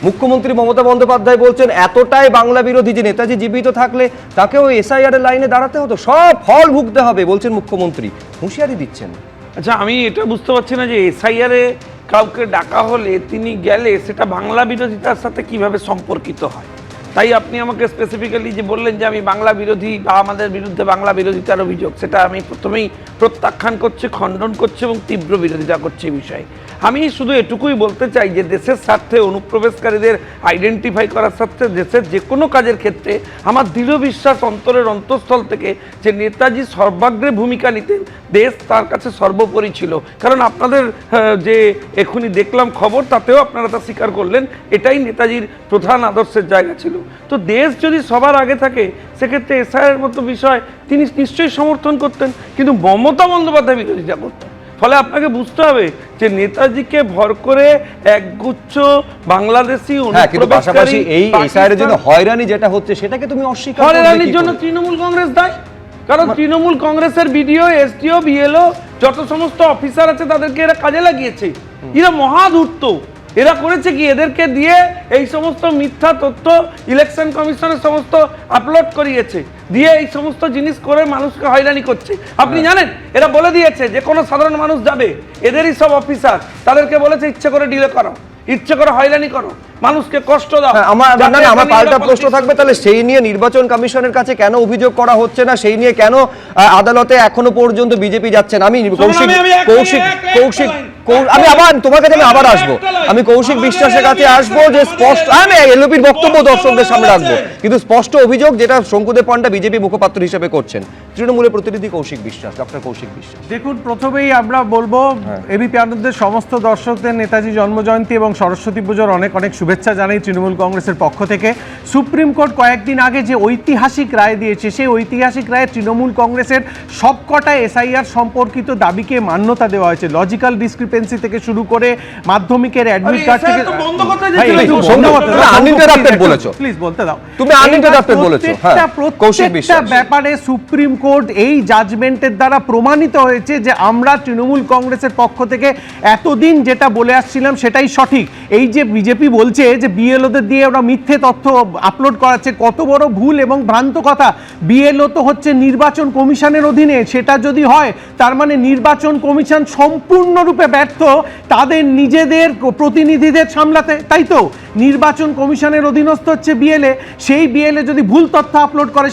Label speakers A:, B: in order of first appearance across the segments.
A: মুখ্যমন্ত্রী মমতা বন্দ্যোপাধ্যায় বলছেন এতটাই বাংলা বিরোধী যে নেতাজি জীবিত থাকলে তাকেও এসআইআর এর লাইনে দাঁড়াতে হতো, সব ফল ভুগতে হবে বলছেন মুখ্যমন্ত্রী, হুঁশিয়ারি দিচ্ছেন।
B: আচ্ছা, আমি এটা বুঝতে পারছি না যে এসআইআর এ কাউকে ডাকা হলে তিনি গেলে সেটা বাংলা বিরোধিতার সাথে কিভাবে সম্পর্কিত হয়। তাই আপনি আমাকে স্পেসিফিক্যালি যে বললেন যে আমি বাংলা বিরোধী বা আমাদের বিরুদ্ধে বাংলা বিরোধিতার অভিযোগ, সেটা আমি প্রথমেই প্রত্যাখ্যান করছি, খণ্ডন করছি এবং তীব্র বিরোধিতা করছি এই বিষয়ে। আমি শুধু এটুকুই বলতে চাই যে দেশের স্বার্থে অনুপ্রবেশকারীদের আইডেন্টিফাই করার স্বার্থে দেশের যে কোনো কাজের ক্ষেত্রে আমার দৃঢ় বিশ্বাস অন্তরের অন্তঃস্থল থেকে যে নেতাজি সর্বাগ্রে ভূমিকা নিতেন, দেশ তার কাছে সর্বোপরি ছিল। কারণ আপনাদের যে এখনই দেখলাম খবর, তাতেও আপনারা তা স্বীকার করলেন, এটাই নেতাজির প্রধান আদর্শের জায়গা ছিল। তো দেশ যদি সবার আগে থাকে সেক্ষেত্রে এসআইআর মতো বিষয় তিনি নিশ্চয়ই সমর্থন করতেন, কিন্তু মমতা বন্দ্যোপাধ্যায় বিরোধিতা করতেন। ফলে আপনাকে বুঝতে হবে যে নেতাজিকে ভর করে একগুচ্ছ বাংলাদেশি
A: পাশাপাশি এই এসআইআর এর জন্য হয়রানি যেটা হচ্ছে সেটাকে তুমি অস্বীকার করবে?
B: হয়রানির জন্য তৃণমূল কংগ্রেস দায়ী। কারণ তৃণমূল কংগ্রেসের বিডিও, এসডিও, বিএলও যত সমস্ত অফিসার আছে তাদেরকে এরা কাজে লাগিয়েছে। এরা মহাধূর্ত। এরা করেছে কি, এদেরকে দিয়ে এই সমস্ত মিথ্যা তথ্য ইলেকশন কমিশনের সমস্ত আপলোড করিয়েছে, দিয়ে এই সমস্ত জিনিস করে মানুষকে হয়রানি করছে। আপনি জানেন এরা বলে দিয়েছে যে কোনো সাধারণ মানুষ যাবে, এদেরই সব অফিসার তাদেরকে বলেছে ইচ্ছে করে ডিলে করো, ইচ্ছে করে হয়রানি করো, মানুষকে কষ্ট দাও।
A: আমার পাল্টা প্রশ্ন থাকবে, তাহলে সেই নিয়ে নির্বাচন কমিশনের কাছে কেন অভিযোগ করা হচ্ছে না? সেই নিয়ে কেন আদালতে এখনো পর্যন্ত বিজেপি যাচ্ছেন? আমি আমি আবার তোমার কাছে আমি আবার আসবো, আমি কৌশিক বিশ্বাসের কাছে আসবো যে স্পষ্ট, আমি এলওপির বক্তব্য দর্শকদের সামনে রাখবো, কিন্তু স্পষ্ট অভিযোগ যেটা শঙ্কুদেব পান্ডা বিজেপি মুখপাত্র হিসেবে করছেন, তৃণমূলের প্রতিনিধি কৌশিক বিশ্বাস, ডক্টর কৌশিক বিশ্বাস।
C: দেখুন, প্রথমেই আমরা বলবো এবিপি আনন্দের সমস্ত দর্শকদের নেতাজি জন্মজয়ন্তী এবং সরস্বতী পুজোর অনেক অনেক শুভেচ্ছা জানাই তৃণমূল কংগ্রেসের পক্ষ থেকে। সুপ্রিম কোর্ট কয়েকদিন আগে যে ঐতিহাসিক রায় দিয়েছে, সেই ঐতিহাসিক রায়ে তৃণমূল কংগ্রেসের সবকটা এসআইআর সম্পর্কিত দাবিকে মান্যতা দেওয়া হয়েছে। লজিক্যাল ডিসক্রিপেন্সি থেকে শুরু করে মাধ্যমিকের অ্যাডমিট কার্ড থেকে প্লিজ বলতে দাও, তুমি আনইন্টারাপ্টেড বলেছো। প্রত্যেকটা ব্যাপারে সুপ্রিম কোর্ট এই জাজমেন্টের দ্বারা প্রমাণিত হয়েছে যে আমরা তৃণমূল কংগ্রেসের পক্ষ থেকে এতদিন যেটা বলে আসছিলাম সেটাই সঠিক। এই যে বিজেপি বলছে যে বিএলওদের দিয়ে ওরা মিথ্যে তথ্য আপলোড করাচ্ছে, কত বড় ভুল এবং ভ্রান্ত কথা। বিএলও তো হচ্ছে নির্বাচন কমিশনের অধীনে, সেটা যদি হয় তার মানে নির্বাচন কমিশন সম্পূর্ণরূপে ব্যর্থ তাদের নিজেদের প্রতিনিধিদের সামলাতে, তাই তো? নির্বাচন কমিশনের অধীনস্থ হচ্ছে বিএলএ, সেই বিএলএ যদি ভুল তথ্য আপলোড করে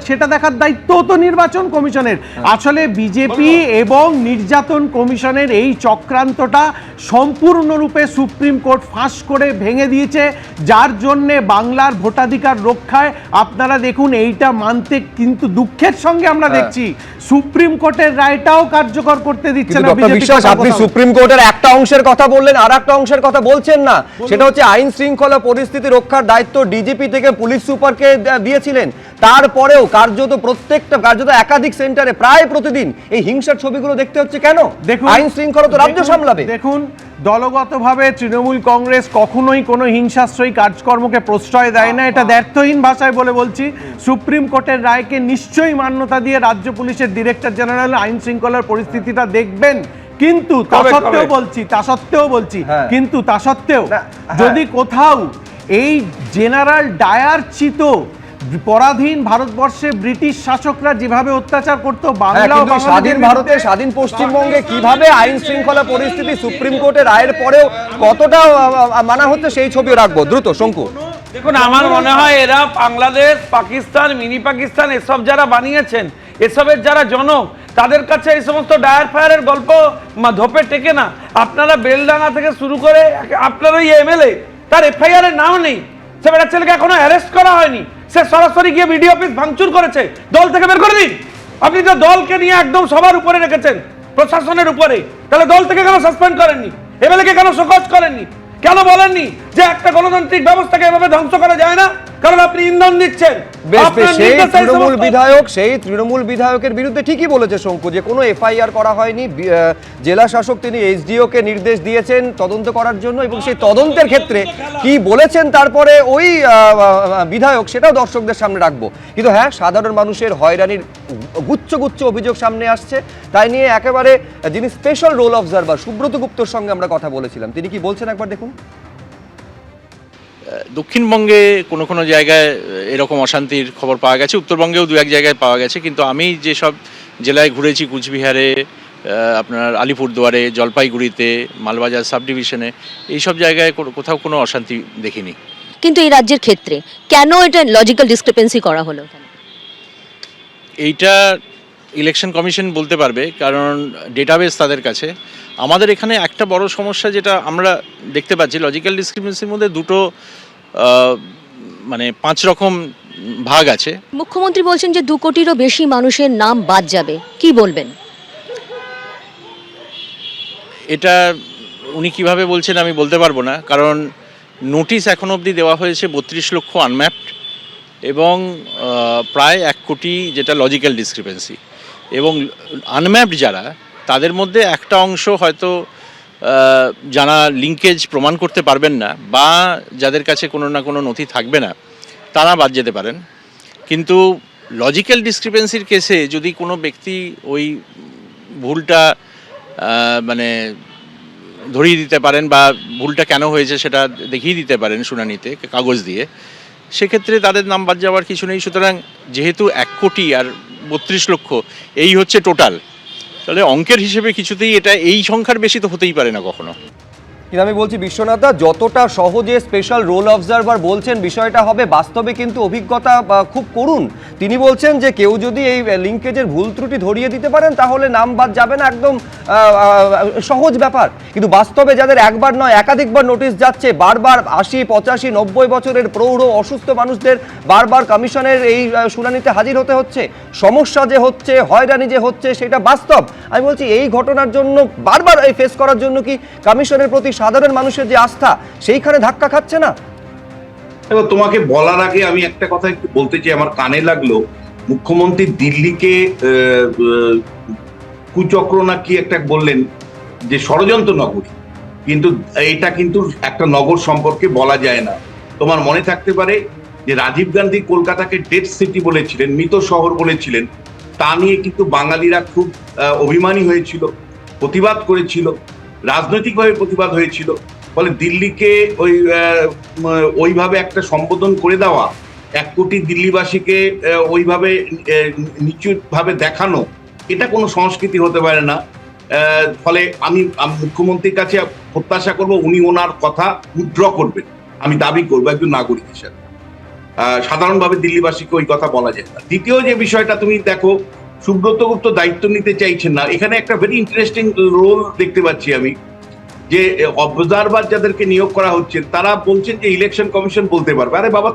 C: সেটা দেখার দায়িত্ব তো নির্বাচন কমিশনের। আসলে বিজেপি এবং নির্যাতন কমিশনের এই চক্রান্তটা সম্পূর্ণরূপে সুপ্রিম কোর্ট ফাঁস করে ভেঙে দিয়েছে, যার জন্যে বাংলার ভোটাধিকার রক্ষায় আপনারা দেখুন এইটা মানতে কিন্তু দুঃখের সঙ্গে আমরা দেখছি সুপ্রিম কোর্টের রায়টাও কার্যকর করতে দিচ্ছে না বিজেপি।
A: আপনি সুপ্রিম কোর্টের একটা অংশের কথা বললেন, আর একটা অংশের কথা বলছেন না, সেটা হচ্ছে আইন শৃঙ্খলা পরিস্থিতি রক্ষার দায়িত্ব ডিজিপি থেকে পুলিশ সুপারকে দিয়েছিলেন। তারপরেও কার্যত একাধিক সেন্টারে প্রায় প্রতিদিন এই হিংসার ছবিগুলো দেখতে হচ্ছে কেন? আইন শৃঙ্খলা তো রাজ্য সামলাবে।
C: দেখুন, দলগতভাবে তৃণমূল কংগ্রেস কখনোই কোনো হিংসাশ্রয়ী কাজকর্মকে প্রশ্রয় দেয় না, এটা দ্ব্যর্থহীন ভাষায় বলছি। সুপ্রিম কোর্টের রায়কে নিশ্চয়ই মান্যতা দিয়ে রাজ্য পুলিশের ডিরেক্টর জেনারেল আইন শৃঙ্খলার পরিস্থিতিটা দেখবেন, কিন্তু তা সত্ত্বেও যদি কোথাও এই জেনারেল ডায়ার চিত পরাধীন ভারতবর্ষে ব্রিটিশ শাসকরা যেভাবে অত্যাচার করতো, বাংলা
A: স্বাধীন ভারতে, স্বাধীন পশ্চিমবঙ্গে কিভাবে আইন শৃঙ্খলা পরিস্থিতি সুপ্রিম কোর্টের রায়ের পরেও কতটা মানা হচ্ছে সেই ছবিও রাখবো। দ্রুত শঙ্কু।
B: দেখুন, আমার মনে হয় এরা বাংলাদেশ, পাকিস্তান, মিনি পাকিস্তান এসব যারা বানিয়েছেন, এসবের যারা জনক, তাদের কাছে এই সমস্ত ডায়ার ফায়ারের গল্প ধোপে টেকে না। আপনারা বেলডাঙ্গা থেকে শুরু করে আপনার ওই এমএলএ, তার এফআইআর এর নাম নেই, সে বেটা ছেলেকে এখনো অ্যারেস্ট করা হয়নি, সে সরাসরি গিয়ে বিডিও অফিস ভাঙচুর করেছে। দল থেকে বের করে দিন। আপনি তো দলকে নিয়ে একদম সবার উপরে রেখেছেন, প্রশাসনের উপরে, তাহলে দল থেকে কেন সাসপেন্ড করেননি? এমএলএকে কেন শোকজ করেননি? কেন বলেননি যে একটা গণতান্ত্রিক ব্যবস্থাকে এভাবে ধ্বংস করা যায় না? কারণ আপনি ইন্ধন দিচ্ছেন।
A: সেই তৃণমূল বিধায়কের বিরুদ্ধে ঠিকই বলেছে শঙ্কু যে কোনো এফআইআর করা হয়নি। জেলা শাসক তিনি এসডিও কে নির্দেশ দিয়েছেন তদন্ত করার জন্য, এবং সেই তদন্তের ক্ষেত্রে কি বলেছেন তারপরে ওই বিধায়ক, সেটাও দর্শকদের সামনে রাখবো। কিন্তু হ্যাঁ, সাধারণ মানুষের হয়রানির গুচ্ছ গুচ্ছ অভিযোগ সামনে আসছে, তাই নিয়ে একেবারে যিনি স্পেশাল রোল অবজারভার সুব্রত গুপ্তর সঙ্গে আমরা কথা বলেছিলাম, তিনি কি বলছেন একবার দেখুন।
D: দক্ষিণবঙ্গে কোনো কোনো জায়গায় এরকম অশান্তির খবর পাওয়া গেছে, উত্তরবঙ্গেও দু এক জায়গায় পাওয়া গেছে, কিন্তু আমি যেসব জেলায় ঘুরেছি, কুচবিহারে, আপনার আলিপুরদুয়ারে, জলপাইগুড়িতে, মালবাজার সাব ডিভিশনে, এইসব জায়গায় কোথাও কোনো অশান্তি দেখিনি।
E: কিন্তু এই রাজ্যের ক্ষেত্রে কেন এটা লজিক্যাল ডিসক্রিপেন্সি করা হলো?
D: এইটা ইলেকশন কমিশন বলতে পারবে, কারণ ডেটাবেস তাদের কাছে। আমাদের এখানে একটা বড় সমস্যা যেটা আমরা দেখতে পাচ্ছি, লজিক্যাল ডিসক্রিপেন্সির মধ্যে দুটো মানে 5 রকম ভাগ আছে।
E: মুখ্যমন্ত্রী বলছেন যে 2 কোটিরও বেশি মানুষের নাম বাদ যাবে, কি বলবেন?
D: এটা উনি কিভাবে বলছেন আমি বলতে পারবো না, কারণ নোটিশ এখনো অবধি দেওয়া হয়েছে 32 লক্ষ আনম্যাপড এবং প্রায় 1 কোটি যেটা লজিক্যাল ডিসক্রিপেন্সি, এবং আনম্যাপড যারা তাদের মধ্যে একটা অংশ হয়তো যারা লিঙ্কেজ প্রমাণ করতে পারবেন না বা যাদের কাছে কোনো না কোনো নথি থাকবে না, তারা বাদ যেতে পারেন। কিন্তু লজিক্যাল ডিসক্রিপেন্সির কেসে যদি কোনো ব্যক্তি ওই ভুলটা মানে ধরিয়ে দিতে পারেন বা ভুলটা কেন হয়েছে সেটা দেখিয়ে দিতে পারেন শুনানিতে কাগজ দিয়ে, সেক্ষেত্রে তাদের নাম বাদ যাওয়ার কিছু নেই। সুতরাং যেহেতু 1 কোটি আর 32 লক্ষ এই হচ্ছে টোটাল, তাহলে অঙ্কের হিসেবে কিছুতেই এটা এই সংখ্যার বেশি তো হতেই পারে না কখনো।
A: কিন্তু আমি বলছি বিশ্বনাথ দা, যতটা সহজে স্পেশাল রোল অবজারভার বলছেন বিষয়টা হবে, বাস্তবে কিন্তু অভিজ্ঞতা খুব করুন। তিনি বলছেন যে কেউ যদি এই লিঙ্কেজের ভুল ত্রুটি ধরিয়ে দিতে পারেন তাহলে নাম বাদ যাবে না, একদম সহজ ব্যাপার। কিন্তু বাস্তবে যাদের একবার নয় একাধিকবার নোটিশ যাচ্ছে, বারবার 80, 85, 90 বছরের প্রৌঢ় অসুস্থ মানুষদের বারবার কমিশনের এই শুনানিতে হাজির হতে হচ্ছে, সমস্যা যে হচ্ছে, হয়রানি যে হচ্ছে, সেটা বাস্তব। আমি বলছি এই ঘটনার জন্য বারবার এই ফেস করার জন্য কি কমিশনের প্রতি সাধারণ মানুষের যে আস্থা সেইখানে ধাক্কা খাচ্ছে না?
F: দেখো, তোমাকে বলার আগে আমি একটা কথা একটু বলতে চাই, আমার কানে লাগলো। মুখ্যমন্ত্রী দিল্লিকে কুচক্র না কি একটা বললেন, যে ষড়যন্ত্র নগরী, কিন্তু এটা কিন্তু একটা নগর সম্পর্কে বলা যায় না। তোমার মনে থাকতে পারে যে রাজীব গান্ধী কলকাতাকে ডেড সিটি বলেছিলেন, মৃত শহর বলেছিলেন। তা নিয়ে কিন্তু বাঙালিরা খুব অভিমানী হয়েছিল, প্রতিবাদ করেছিল, রাজনৈতিকভাবে প্রতিবাদ হয়েছিল। ফলে দিল্লিকে ওইভাবে একটা সম্বোধন করে দেওয়া, 1 কোটি দিল্লিবাসীকে ওইভাবে নিচুভাবে দেখানো, এটা কোনো সংস্কৃতি হতে পারে না। ফলে আমি মুখ্যমন্ত্রীর কাছে প্রত্যাশা করব উনি ওনার কথা উইথড্র করবেন। আমি দাবি করবো একজন নাগরিক হিসেবে। সাধারণভাবে দিল্লিবাসীকে ওই কথা বলা যায় না। দ্বিতীয় যে বিষয়টা তুমি দেখো, সুব্রত গুপ্ত দায়িত্ব নিতে চাইছেন না। এখানে একটা ভেরি ইন্টারেস্টিং রোল দেখতে পাচ্ছি আমি, যে অবজারভার যাদেরকে নিয়োগ করা হচ্ছে তারা বলছেন যে ইলেকশন কমিশন বলতে পারবে। আরে বাবা,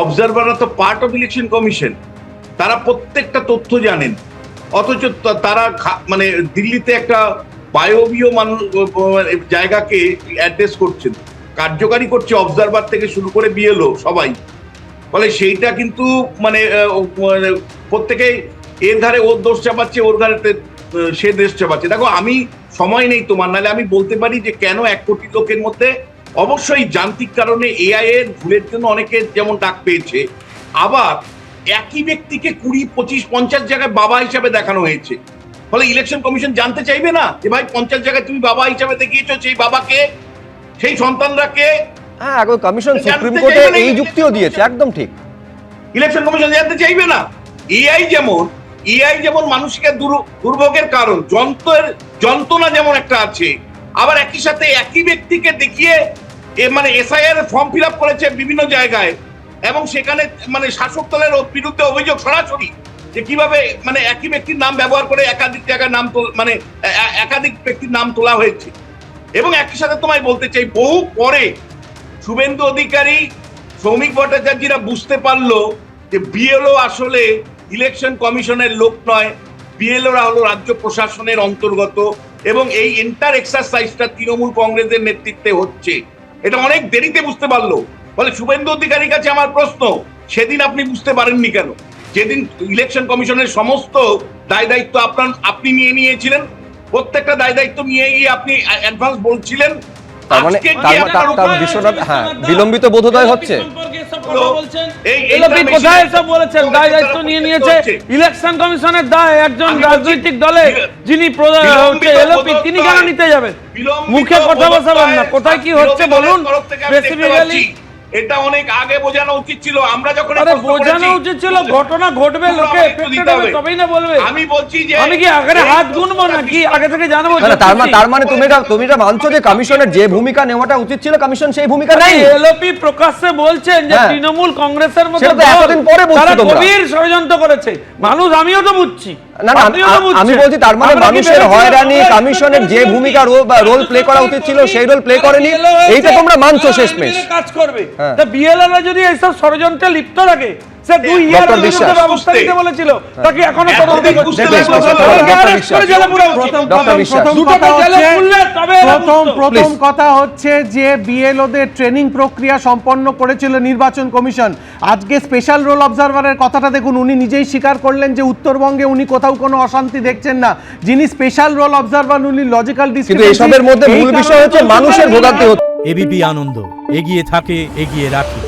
F: অবজারভাররা তো পার্ট অফ ইলেকশন কমিশন, তারা প্রত্যেকটা তথ্য জানেন। অথচ তারা মানে দিল্লিতে একটা বায়বীয় জায়গাকে অ্যাড্রেস করছেন, কার্যকারী করছে অবজারভার থেকে শুরু করে বিএলও সবাই। ফলে সেইটা কিন্তু মানে প্রত্যেকেই এর ধারে ওর দোষ চাপাচ্ছে, ওর ধারে সে দেশ চাপাচ্ছে। দেখো, আমি সময় নেই তোমার, নাহলে আমি বলতে পারি যে কেন 1 কোটি লোকের মধ্যে অবশ্যই যান্ত্রিক কারণে এআই এর ভুলের জন্য অনেকে যেমন ডাক পেয়েছে, আবার একই ব্যক্তিকে 20, 25, 50 জায়গায় বাবা হিসাবে দেখানো হয়েছে। ফলে ইলেকশন কমিশন জানতে চাইবে না যে ভাই 50 জায়গায় তুমি বাবা হিসাবে দেখিয়েছো, সেই বাবাকে, সেই সন্তানরা কে?
A: হ্যাঁ, এখন কমিশন সুপ্রিম কোর্টে এই যুক্তিও দিয়েছে, একদম ঠিক।
F: ইলেকশন কমিশন জানতে চাইবে না। এআই যেমন মানুষকে দুর্ভোগের কারণ, যন্ত্রণা যেমন একটা আছে, আবার একই সাথে একই ব্যক্তিকে দেখিয়ে মানে এসআইআর ফর্ম ফিল আপ করেছে বিভিন্ন জায়গায়, এবং সেখানে মানে শাসক দলের বিরুদ্ধে অভিযোগ সরাসরি যে কিভাবে মানে একই ব্যক্তির নাম ব্যবহার করে একাধিক জায়গায় নাম মানে একাধিক ব্যক্তির নাম তোলা হয়েছে। এবং একই সাথে তোমায় বলতে চাই, বহু পরে শুভেন্দু অধিকারী, সৌমিক ভট্টাচার্যরা বুঝতে পারলো যে বিএলও আসলে ইলেকশন কমিশনের লোক নয়, বিএলওরা হলো রাজ্য প্রশাসনের অন্তর্গত, এবং এই এন্টার এক্সারসাইজটা তৃণমূল কংগ্রেসের নেতৃত্বে হচ্ছে। এটা অনেক দেরিতে বুঝতে পারলো। ফলে শুভেন্দু অধিকারীর কাছে আমার প্রশ্ন, সেদিন আপনি বুঝতে পারেননি কেন? যেদিন ইলেকশন কমিশনের সমস্ত দায় দায়িত্ব আপনি নিয়ে নিয়েছিলেন, প্রত্যেকটা দায় দায়িত্ব নিয়ে গিয়ে আপনি অ্যাডভান্স বলছিলেন।
A: তার মানে বিশ্বনাথ, হ্যাঁ, বিলম্বিত বোধোদয় হচ্ছে।
B: কোথায় এসব বলেছেন? দায় দায়িত্ব নিয়ে নিয়েছে ইলেকশন কমিশনের দায় একজন রাজনৈতিক দলে যিনি এলওপি, তিনি কেন নিতে যাবেন? মুখে কথা বসাবেন না, কোথায় কি হচ্ছে বলুন স্পেসিফিক্যালি।
F: এটা অনেক আগে বোঝানো উচিত ছিল। আমরা যখন
B: আরে বোঝানো উচিত ছিল, ঘটনা ঘটবে, লোকে এফেক্টেড হবে, তবেই না বলবে।
F: আমি বলছি যে
B: আমি কি আগে হাত গুনবো নাকি আগে থেকে জানাবো?
A: তার মানে তুমি এটা মানছো যে কমিশনের যে ভূমিকা নেওয়াটা উচিত ছিল কমিশন সেই ভূমিকা নেই?
B: এলওপি প্রকাশ্যে বলছেন যে
A: হ্যাঁ।
B: তৃণমূল কংগ্রেসের মতো
A: সেটা তো এতদিন পরে বুঝছো
B: তারা
A: তোমরা।
B: গভীর ষড়যন্ত্র করেছে। মানুষ, আমিও তো বুঝছি।
A: না না, আমি বলছি তার মানে মানুষের হয়রানি কমিশনের যে ভূমিকা রোল প্লে করা উচিত ছিল সেই রোল প্লে করেনি, এইটা তোমরা মানছো শেষমেশ।
B: কাজ করবে।
A: হ্যাঁ।
B: তা বিএলএরা যদি এইসব ষড়যন্ত্রে লিপ্ত থাকে, সে 2 ইয়ার
A: ডক্টর বিশ্বাস।
B: ব্যবস্থা নিতে বলেছিল, তাকে এখনো তদন্ত
F: এতদিন
B: করছে।
F: বুঝতে পারছো না।
B: ডক্টর বিশ্বাস।
A: ডক্টর বিশ্বাস।
C: প্রথম কথা হচ্ছে যে বিএলওদের ট্রেনিং প্রক্রিয়া সম্পন্ন করেছিল নির্বাচন কমিশন। আজকে স্পেশাল রোল অবজারভারের কথাটা দেখুন, উনি নিজেই স্বীকার করলেন যে উত্তরবঙ্গে উনি কোথাও কোনো অশান্তি দেখছেন না। যিনি স্পেশাল রোল অবজারভার উনি লজিক্যাল
A: কিন্তু এসবের মধ্যে মূল বিষয় হচ্ছে মানুষের ভোগান্তি হচ্ছে।
G: এবিপি আনন্দ, এগিয়ে থাকে, এগিয়ে রাখে।